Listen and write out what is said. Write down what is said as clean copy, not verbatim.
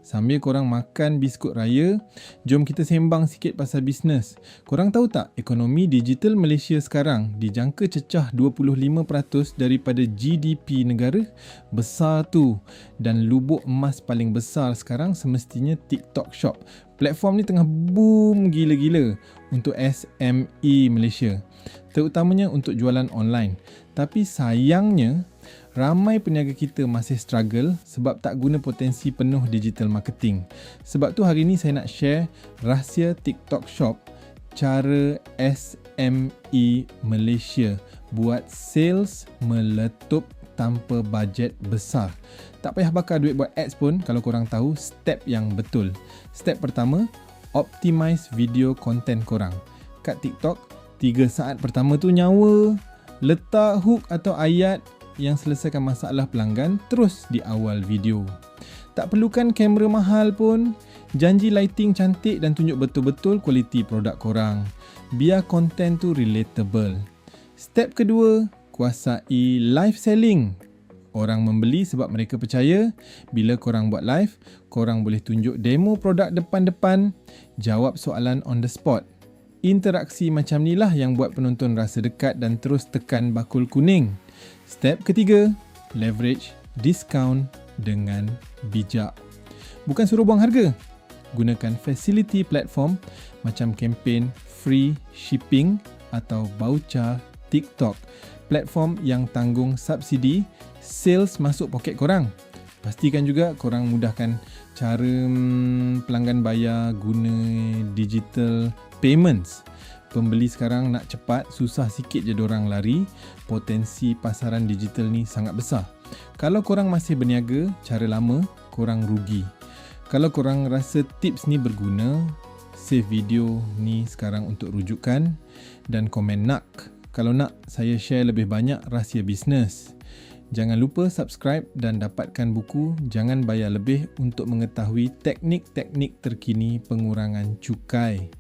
Sambil korang makan biskut raya, jom kita sembang sikit pasal bisnes. Korang tahu tak, ekonomi digital Malaysia sekarang dijangka cecah 25% daripada GDP negara? Besar tu. Dan lubuk emas paling besar sekarang semestinya TikTok Shop. Platform ni tengah boom gila-gila untuk SME Malaysia, terutamanya untuk jualan online. Tapi sayangnya, ramai peniaga kita masih struggle sebab tak guna potensi penuh digital marketing. Sebab tu hari ni saya nak share rahsia TikTok Shop, cara SME Malaysia buat sales meletup tanpa bajet besar. Tak payah bakar duit buat ads pun kalau korang tahu step yang betul. Step pertama, optimize video content korang. Kat TikTok, 3 saat pertama tu nyawa. Letak hook atau ayat yang selesaikan masalah pelanggan terus di awal video. Tak perlukan kamera mahal pun. Janji lighting cantik dan tunjuk betul-betul kualiti produk korang. Biar konten tu relatable. Step kedua, kuasai live selling. Orang membeli sebab mereka percaya. Bila korang buat live, korang boleh tunjuk demo produk depan-depan, jawab soalan on the spot. Interaksi macam ni lah yang buat penonton rasa dekat dan terus tekan bakul kuning. Step ketiga, leverage discount dengan bijak. Bukan suruh buang harga. Gunakan facility platform macam kempen free shipping atau voucher TikTok. Platform yang tanggung subsidi, sales masuk poket korang. Pastikan juga korang mudahkan cara pelanggan bayar guna digital payments. Pembeli sekarang nak cepat, susah sikit je dorang lari. Potensi pasaran digital ni sangat besar. Kalau korang masih berniaga cara lama, korang rugi. Kalau korang rasa tips ni berguna, save video ni sekarang untuk rujukan dan komen nak. Kalau nak saya share lebih banyak rahsia bisnes. Jangan lupa subscribe dan dapatkan buku Jangan Bayar Lebih untuk mengetahui teknik-teknik terkini pengurangan cukai.